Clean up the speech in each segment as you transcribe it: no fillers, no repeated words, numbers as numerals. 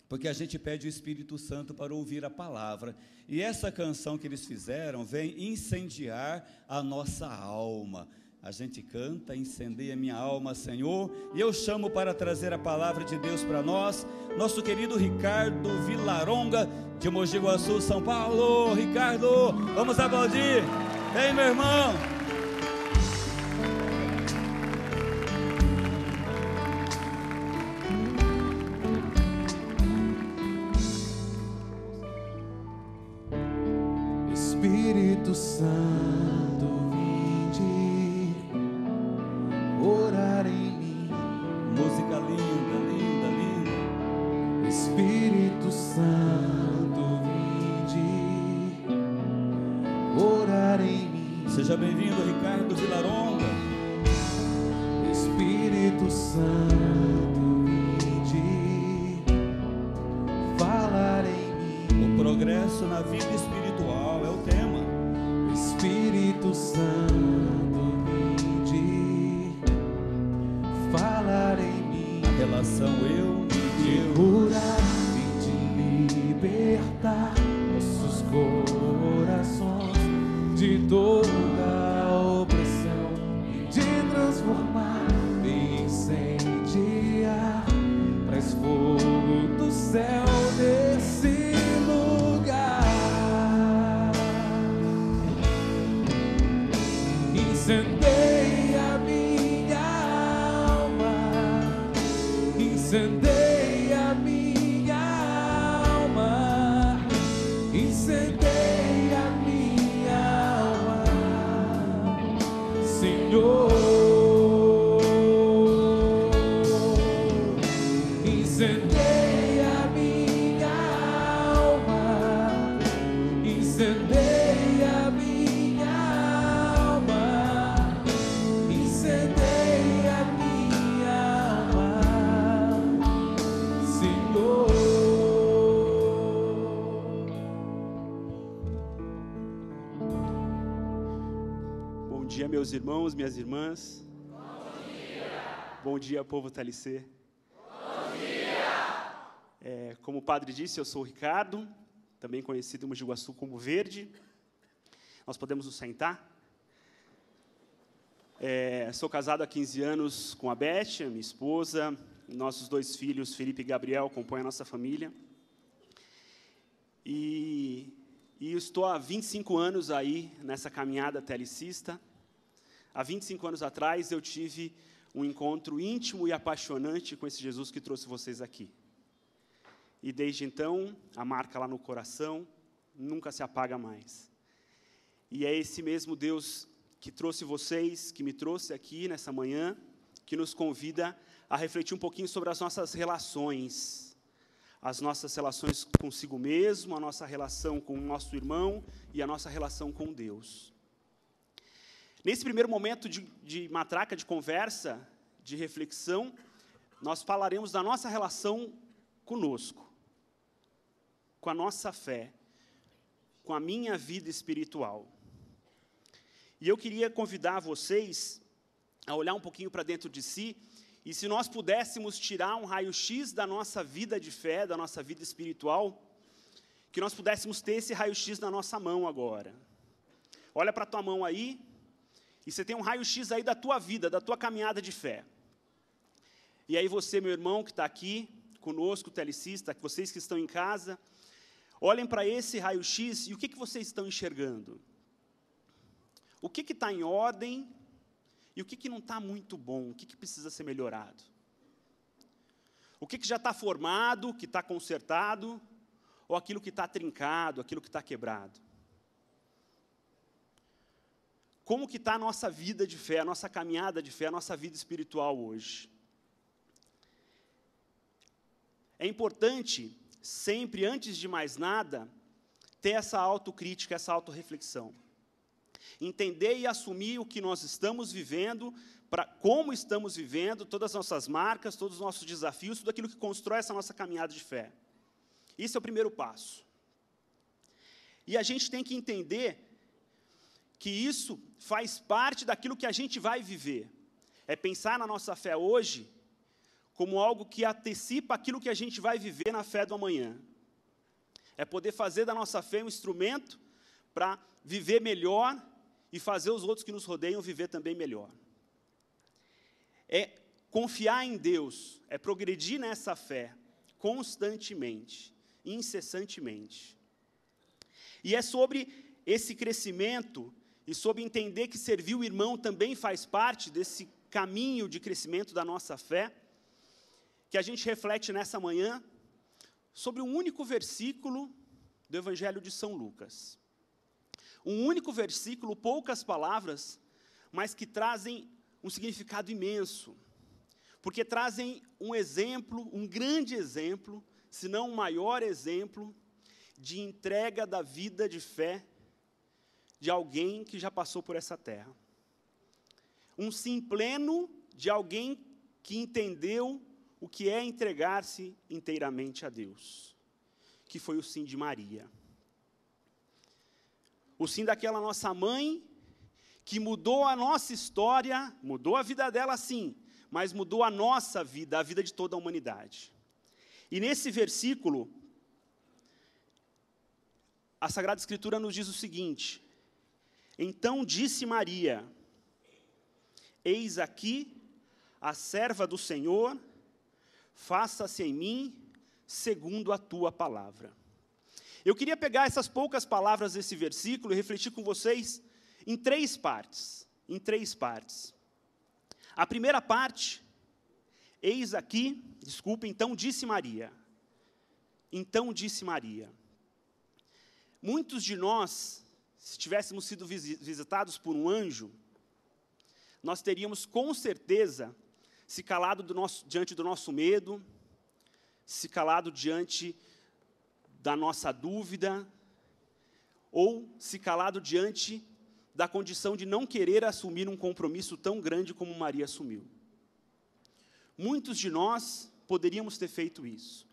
porque a gente pede o Espírito Santo para ouvir a palavra. E essa canção que eles fizeram vem incendiar a nossa alma. A gente canta, incendeia minha alma, Senhor, e eu chamo para trazer a palavra de Deus para nós, nosso querido Ricardo Vilaronga, de Mogi Guaçu, São Paulo. Ricardo, vamos aplaudir. Vem, meu irmão. Espírito Santo, vinde orar em mim. Música linda, linda, linda. Espírito Santo, vinde orar em mim. Seja bem-vindo, Ricardo Vilaronga. Espírito Santo, vinde falar em mim. O progresso na vida espiritual é o tema. Espírito Santo, vinde falar em mim. A relação eu e Deus. Curar, vinde libertar nossos corações de toda opressão e de transformar e incendiar. Traz fogo do céu nesse lugar. Incendeia minha alma, incendeia minha alma, incendeia minha alma, Senhor. Incendeia minha alma, incendeia minha alma, incendeia minha alma, Senhor. Bom dia, meus irmãos, minhas irmãs. Bom dia. Bom dia, povo TLC. Bom dia. Como o padre disse, eu sou o Ricardo, também conhecido em Mogi Guaçu como Verde. Nós podemos nos sentar. Sou casado há 15 anos com a Beth, a minha esposa. Nossos 2 filhos, Felipe e Gabriel, compõem a nossa família. E estou há 25 anos aí nessa caminhada telecista. Há 25 anos atrás, eu tive um encontro íntimo e apaixonante com esse Jesus que trouxe vocês aqui. E desde então, a marca lá no coração nunca se apaga mais. E é esse mesmo Deus que trouxe vocês, que me trouxe aqui nessa manhã, que nos convida a refletir um pouquinho sobre as nossas relações consigo mesmo, a nossa relação com o nosso irmão e a nossa relação com Deus. Nesse primeiro momento de matraca, de conversa, de reflexão, nós falaremos da nossa relação conosco, com a nossa fé, com a minha vida espiritual. E eu queria convidar vocês a olhar um pouquinho para dentro de si, e se nós pudéssemos tirar um raio-x da nossa vida de fé, da nossa vida espiritual, que nós pudéssemos ter esse raio-x na nossa mão agora. Olha para a tua mão aí, e você tem um raio-x aí da tua vida, da tua caminhada de fé. E aí você, meu irmão, que está aqui conosco, telecista, vocês que estão em casa, olhem para esse raio-x e o que vocês estão enxergando? O que está em ordem e o que não está muito bom? O que precisa ser melhorado? O que já está formado, que está consertado, ou aquilo que está trincado, aquilo que está quebrado? Como que está a nossa vida de fé, a nossa caminhada de fé, a nossa vida espiritual hoje? É importante, sempre, antes de mais nada, ter essa autocrítica, essa autorreflexão. Entender e assumir o que nós estamos vivendo, como estamos vivendo, todas as nossas marcas, todos os nossos desafios, tudo aquilo que constrói essa nossa caminhada de fé. Esse é o primeiro passo. E a gente tem que entender que isso faz parte daquilo que a gente vai viver. É pensar na nossa fé hoje como algo que antecipa aquilo que a gente vai viver na fé do amanhã. É poder fazer da nossa fé um instrumento para viver melhor e fazer os outros que nos rodeiam viver também melhor. É confiar em Deus, é progredir nessa fé constantemente, incessantemente. E é sobre esse crescimento e sobre entender que servir o irmão também faz parte desse caminho de crescimento da nossa fé, que a gente reflete nessa manhã sobre um único versículo do Evangelho de São Lucas. Um único versículo, poucas palavras, mas que trazem um significado imenso, porque trazem um exemplo, um grande exemplo, se não o maior exemplo, de entrega da vida de fé de alguém que já passou por essa terra. Um sim pleno de alguém que entendeu o que é entregar-se inteiramente a Deus, que foi o sim de Maria. O sim daquela nossa mãe, que mudou a nossa história, mudou a vida dela sim, mas mudou a nossa vida, a vida de toda a humanidade. E nesse versículo, a Sagrada Escritura nos diz o seguinte: então disse Maria, eis aqui a serva do Senhor, faça-se em mim segundo a tua palavra. Eu queria pegar essas poucas palavras desse versículo e refletir com vocês em três partes. A primeira parte, eis aqui, então disse Maria. Então disse Maria. Muitos de nós, se tivéssemos sido visitados por um anjo, nós teríamos com certeza se calado diante do nosso medo, se calado diante da nossa dúvida, ou se calado diante da condição de não querer assumir um compromisso tão grande como Maria assumiu. Muitos de nós poderíamos ter feito isso,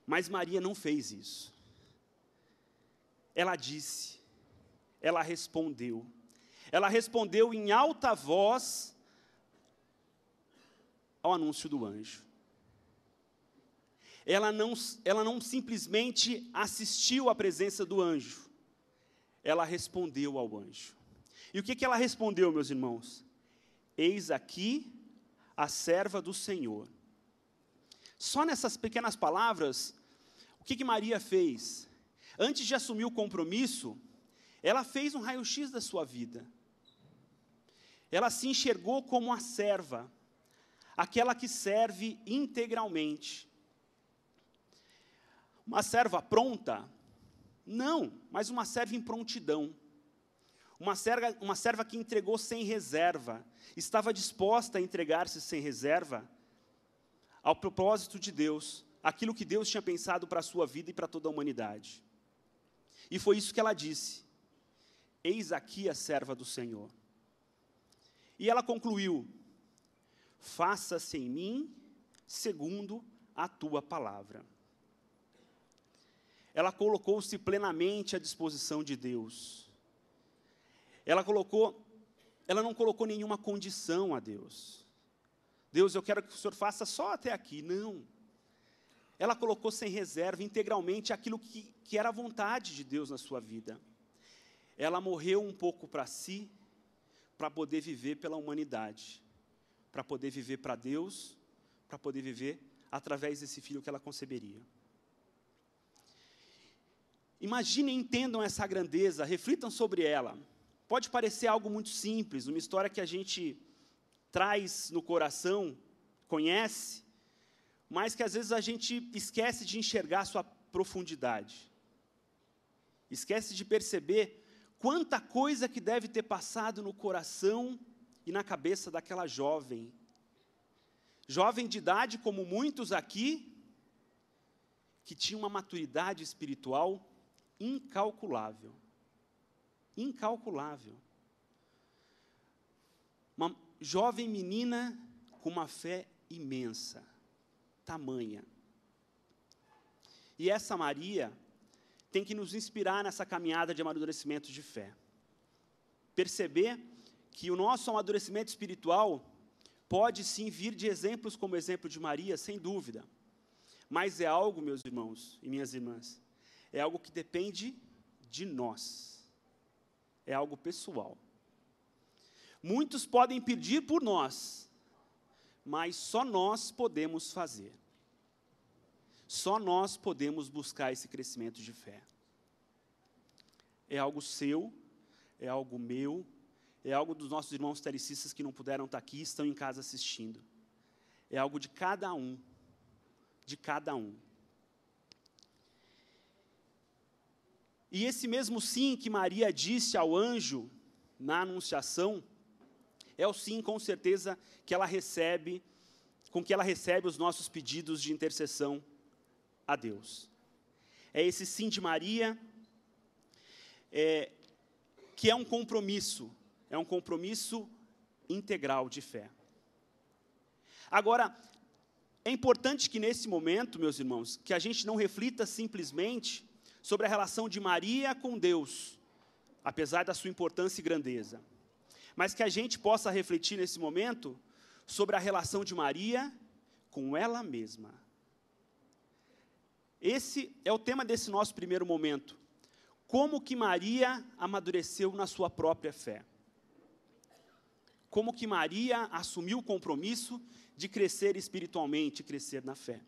mas Maria não fez isso. Ela disse, ela respondeu em alta voz ao anúncio do anjo. Ela não simplesmente assistiu à presença do anjo, ela respondeu ao anjo. E o que ela respondeu, meus irmãos? Eis aqui a serva do Senhor. Só nessas pequenas palavras, o que Maria fez? Antes de assumir o compromisso, ela fez um raio-x da sua vida. Ela se enxergou como a serva, aquela que serve integralmente. Uma serva pronta? Não, mas uma serva em prontidão. Uma serva que entregou sem reserva, estava disposta a entregar-se sem reserva ao propósito de Deus, aquilo que Deus tinha pensado para a sua vida e para toda a humanidade. E foi isso que ela disse, eis aqui a serva do Senhor. E ela concluiu, faça-se em mim segundo a tua palavra. Ela colocou-se plenamente à disposição de Deus. Ela não colocou nenhuma condição a Deus. Deus, eu quero que o Senhor faça só até aqui. Não. Ela colocou sem reserva, integralmente, aquilo que era a vontade de Deus na sua vida. Ela morreu um pouco para si, para poder viver pela humanidade, para poder viver para Deus, para poder viver através desse filho que ela conceberia. Imaginem, entendam essa grandeza, reflitam sobre ela. Pode parecer algo muito simples, uma história que a gente traz no coração, conhece, mas que às vezes a gente esquece de enxergar sua profundidade. Esquece de perceber quanta coisa que deve ter passado no coração e na cabeça daquela jovem. Jovem de idade, como muitos aqui, que tinha uma maturidade espiritual incalculável. Incalculável. Uma jovem menina com uma fé imensa, tamanha. E essa Maria tem que nos inspirar nessa caminhada de amadurecimento de fé. Perceber que o nosso amadurecimento espiritual pode sim vir de exemplos como o exemplo de Maria, sem dúvida. Mas é algo, meus irmãos e minhas irmãs, é algo que depende de nós. É algo pessoal. Muitos podem pedir por nós, mas só nós podemos fazer. Só nós podemos buscar esse crescimento de fé. É algo seu, é algo meu, é algo dos nossos irmãos telecistas que não puderam estar aqui, estão em casa assistindo. É algo de cada um. De cada um. E esse mesmo sim que Maria disse ao anjo na anunciação, é o sim, com certeza, que ela recebe, com que ela recebe os nossos pedidos de intercessão a Deus. É esse sim de Maria, que é um compromisso integral de fé. Agora, é importante que nesse momento, meus irmãos, que a gente não reflita simplesmente sobre a relação de Maria com Deus, apesar da sua importância e grandeza, mas que a gente possa refletir nesse momento sobre a relação de Maria com ela mesma. Esse é o tema desse nosso primeiro momento. Como que Maria amadureceu na sua própria fé? Como que Maria assumiu o compromisso de crescer espiritualmente, crescer na fé?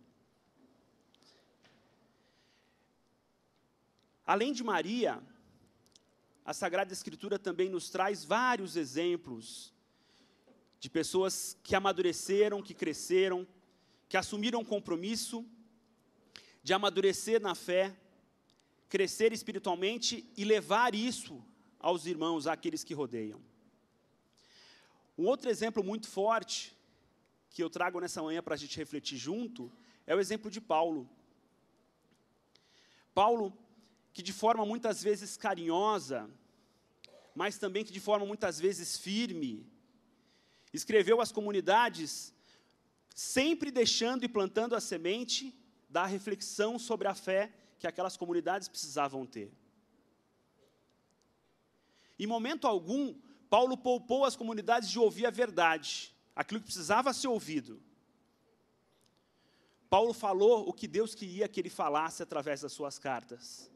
Além de Maria, a Sagrada Escritura também nos traz vários exemplos de pessoas que amadureceram, que cresceram, que assumiram o compromisso de amadurecer na fé, crescer espiritualmente e levar isso aos irmãos, àqueles que rodeiam. Um outro exemplo muito forte, que eu trago nessa manhã para a gente refletir junto, é o exemplo de Paulo. Paulo, que de forma muitas vezes carinhosa, mas também que de forma muitas vezes firme, escreveu às comunidades, sempre deixando e plantando a semente da reflexão sobre a fé que aquelas comunidades precisavam ter. Em momento algum, Paulo poupou as comunidades de ouvir a verdade, aquilo que precisava ser ouvido. Paulo falou o que Deus queria que ele falasse através das suas cartas.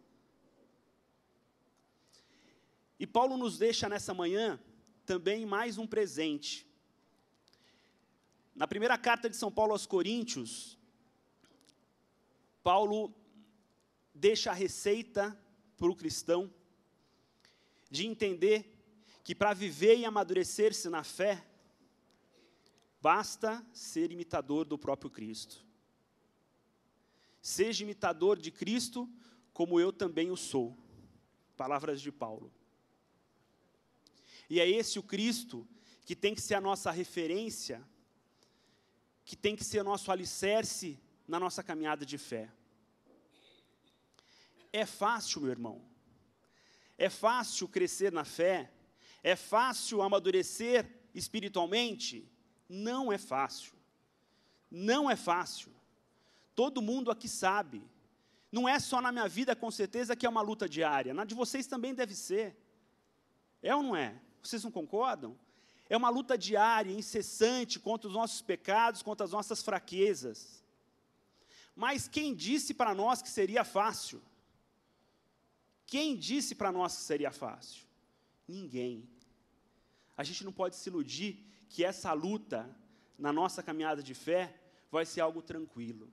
E Paulo nos deixa nessa manhã também mais um presente. Na primeira carta de São Paulo aos Coríntios, Paulo deixa a receita para o cristão de entender que para viver e amadurecer-se na fé, basta ser imitador do próprio Cristo. Seja imitador de Cristo, como eu também o sou. Palavras de Paulo. E é esse o Cristo que tem que ser a nossa referência, que tem que ser o nosso alicerce na nossa caminhada de fé. É fácil, meu irmão. É fácil crescer na fé. É fácil amadurecer espiritualmente? Não é fácil. Não é fácil. Todo mundo aqui sabe. Não é só na minha vida, com certeza, que é uma luta diária. Na de vocês também deve ser. É ou não é? Vocês não concordam? É uma luta diária, incessante, contra os nossos pecados, contra as nossas fraquezas. Mas quem disse para nós que seria fácil? Quem disse para nós que seria fácil? Ninguém. A gente não pode se iludir que essa luta, na nossa caminhada de fé, vai ser algo tranquilo.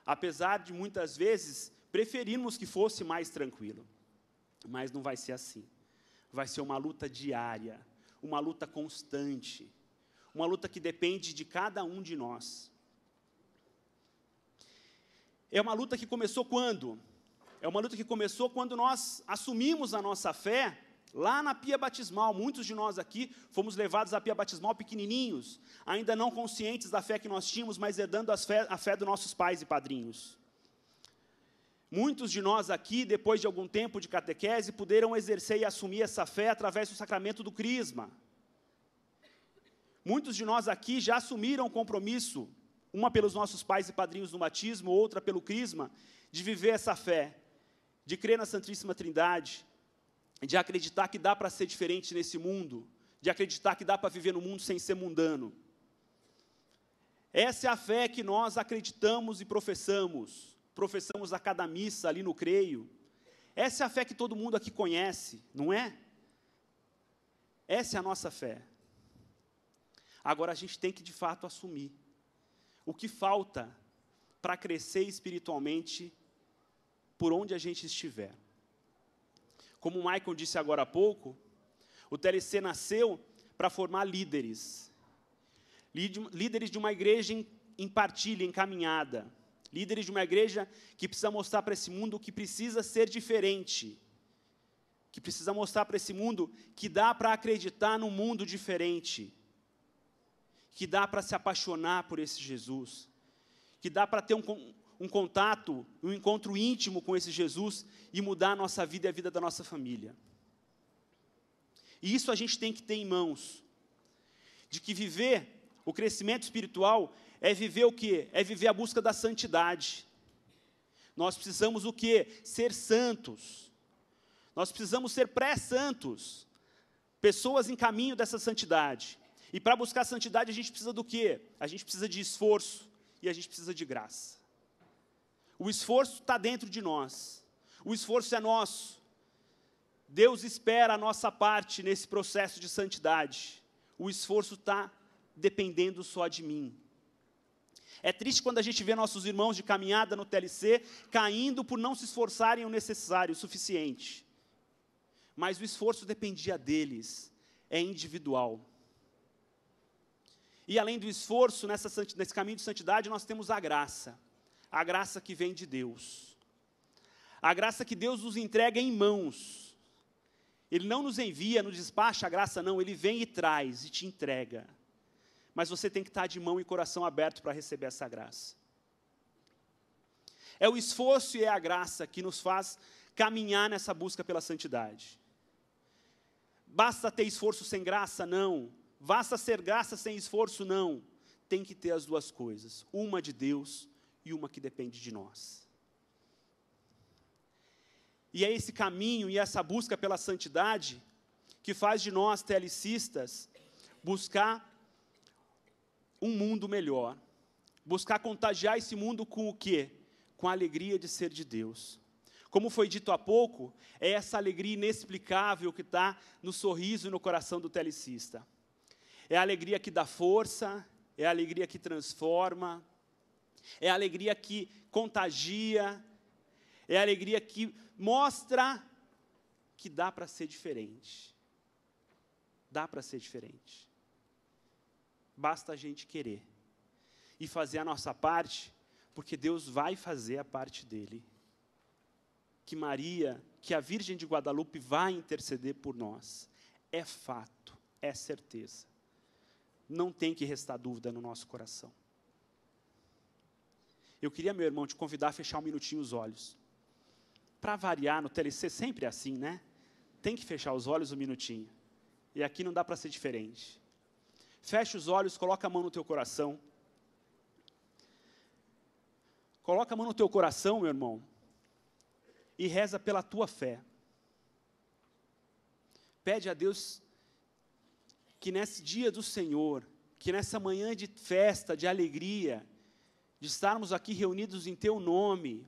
Apesar de, muitas vezes, preferirmos que fosse mais tranquilo. Mas não vai ser assim. Vai ser uma luta diária, uma luta constante, uma luta que depende de cada um de nós. É uma luta que começou quando? É uma luta que começou quando nós assumimos a nossa fé lá na pia batismal. Muitos de nós aqui fomos levados à pia batismal pequenininhos, ainda não conscientes da fé que nós tínhamos, mas herdando a fé dos nossos pais e padrinhos. Muitos de nós aqui, depois de algum tempo de catequese, puderam exercer e assumir essa fé através do sacramento do crisma. Muitos de nós aqui já assumiram o compromisso, uma pelos nossos pais e padrinhos no batismo, outra pelo crisma, de viver essa fé, de crer na Santíssima Trindade, de acreditar que dá para ser diferente nesse mundo, de acreditar que dá para viver no mundo sem ser mundano. Essa é a fé que nós acreditamos e professamos a cada missa ali no creio. Essa é a fé que todo mundo aqui conhece, não é? Essa é a nossa fé. Agora a gente tem que de fato assumir o que falta para crescer espiritualmente por onde a gente estiver. Como o Michael disse agora há pouco, o TLC nasceu para formar líderes. Líderes de uma igreja em partilha, em caminhada. Líderes de uma igreja que precisa mostrar para esse mundo que precisa ser diferente. Que precisa mostrar para esse mundo que dá para acreditar num mundo diferente. Que dá para se apaixonar por esse Jesus. Que dá para ter um contato, um encontro íntimo com esse Jesus e mudar a nossa vida e a vida da nossa família. E isso a gente tem que ter em mãos. De que viver o crescimento espiritual é viver o quê? É viver a busca da santidade. Nós precisamos o quê? Ser santos. Nós precisamos ser pré-santos. Pessoas em caminho dessa santidade. E para buscar a santidade a gente precisa do quê? A gente precisa de esforço e a gente precisa de graça. O esforço está dentro de nós. O esforço é nosso. Deus espera a nossa parte nesse processo de santidade. O esforço está dependendo só de mim. É triste quando a gente vê nossos irmãos de caminhada no TLC caindo por não se esforçarem o necessário, o suficiente. Mas o esforço dependia deles, é individual. E além do esforço, nesse caminho de santidade, nós temos a graça que vem de Deus. A graça que Deus nos entrega em mãos. Ele não nos envia, nos despacha a graça, não, Ele vem e traz, e te entrega. Mas você tem que estar de mão e coração aberto para receber essa graça. É o esforço e é a graça que nos faz caminhar nessa busca pela santidade. Basta ter esforço sem graça? Não. Basta ser graça sem esforço? Não. Tem que ter as duas coisas. Uma de Deus e uma que depende de nós. E é esse caminho e essa busca pela santidade que faz de nós, TLCistas, buscar um mundo melhor. Buscar contagiar esse mundo com o quê? Com a alegria de ser de Deus. Como foi dito há pouco, é essa alegria inexplicável que está no sorriso e no coração do TLCista. É a alegria que dá força, é a alegria que transforma, é a alegria que contagia, é a alegria que mostra que dá para ser diferente. Dá para ser diferente. Basta a gente querer e fazer a nossa parte, porque Deus vai fazer a parte dele. Que Maria, que a Virgem de Guadalupe vai interceder por nós. É fato, é certeza. Não tem que restar dúvida no nosso coração. Eu queria, meu irmão, te convidar a fechar um minutinho os olhos. Para variar, no TLC sempre é assim, né? Tem que fechar os olhos um minutinho. E aqui não dá para ser diferente. Fecha os olhos, coloca a mão no teu coração. Coloca a mão no teu coração, meu irmão, e reza pela tua fé. Pede a Deus que nesse dia do Senhor, que nessa manhã de festa, de alegria, de estarmos aqui reunidos em teu nome,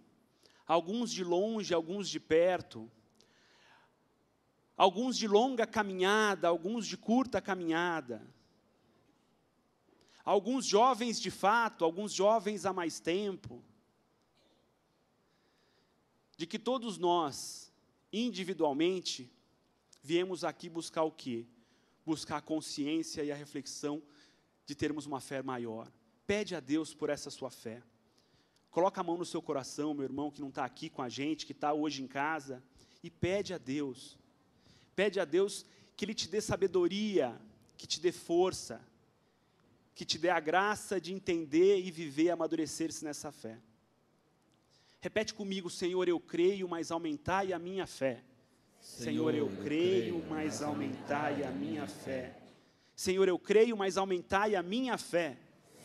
alguns de longe, alguns de perto, alguns de longa caminhada, alguns de curta caminhada, alguns jovens de fato, alguns jovens há mais tempo, de que todos nós, individualmente, viemos aqui buscar o quê? Buscar a consciência e a reflexão de termos uma fé maior. Pede a Deus por essa sua fé. Coloca a mão no seu coração, meu irmão, que não está aqui com a gente, que está hoje em casa, e pede a Deus. Pede a Deus que Ele te dê sabedoria, que te dê força, que te dê a graça de entender e viver e amadurecer-se nessa fé. Repete comigo: Senhor, eu creio, mas aumentai a minha fé. Senhor, eu creio, mas aumentai a minha fé. Senhor, eu creio, mas aumentai a minha fé.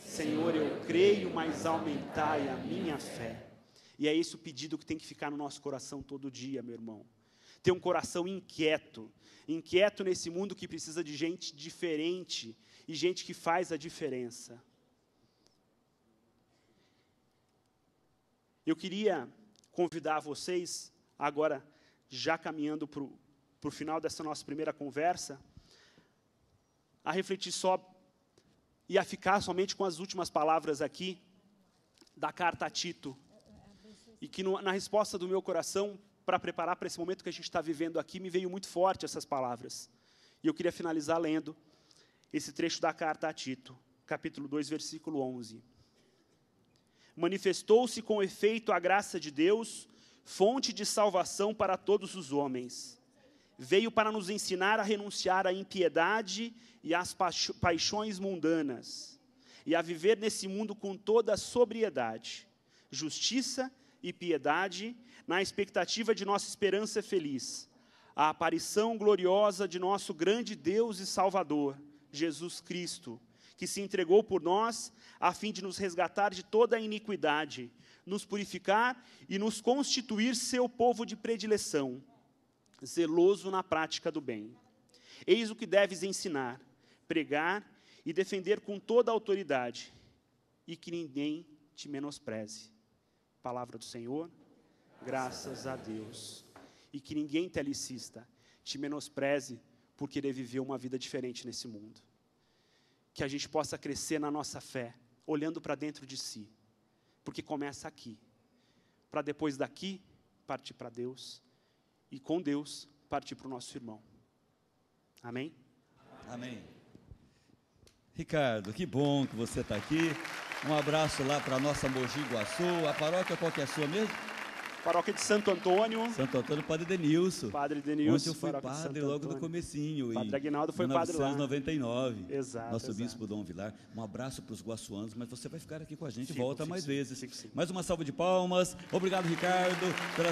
Senhor, eu creio, mas aumentai a minha fé. E é esse o pedido que tem que ficar no nosso coração todo dia, meu irmão. Ter um coração inquieto nesse mundo que precisa de gente diferente e gente que faz a diferença. Eu queria convidar vocês, agora já caminhando para o final dessa nossa primeira conversa, a refletir só e a ficar somente com as últimas palavras aqui da carta a Tito. E que na resposta do meu coração, para preparar para esse momento que a gente está vivendo aqui, me veio muito forte essas palavras. E eu queria finalizar lendo esse trecho da carta a Tito, capítulo 2, versículo 11. Manifestou-se com efeito a graça de Deus, fonte de salvação para todos os homens. Veio para nos ensinar a renunciar à impiedade e às paixões mundanas, e a viver nesse mundo com toda a sobriedade, justiça e piedade, na expectativa de nossa esperança feliz, a aparição gloriosa de nosso grande Deus e Salvador, Jesus Cristo, que se entregou por nós, a fim de nos resgatar de toda a iniquidade, nos purificar e nos constituir seu povo de predileção, zeloso na prática do bem. Eis o que deves ensinar, pregar e defender com toda a autoridade, e que ninguém te menospreze. Palavra do Senhor, graças a Deus. E que ninguém telecista te menospreze por querer viver uma vida diferente nesse mundo. Que a gente possa crescer na nossa fé, olhando para dentro de si, porque começa aqui, para depois daqui partir para Deus, e com Deus partir para o nosso irmão. Amém? Amém. Ricardo, que bom que você está aqui. Um abraço lá para a nossa Mogi Guaçu. A paróquia qual que é a sua mesmo? Paróquia de Santo Antônio. Santo Antônio, Padre Denilson. Padre Denilson. Onde eu fui padre logo no comecinho. Padre Aguinaldo foi padre lá. 1999. Exato. Nosso bispo Dom Vilar. Um abraço para os guaçuanos, mas você vai ficar aqui com a gente. Fico, volta fico mais sim, vezes. fico sim. Mais uma salva de palmas. Obrigado, Ricardo, pela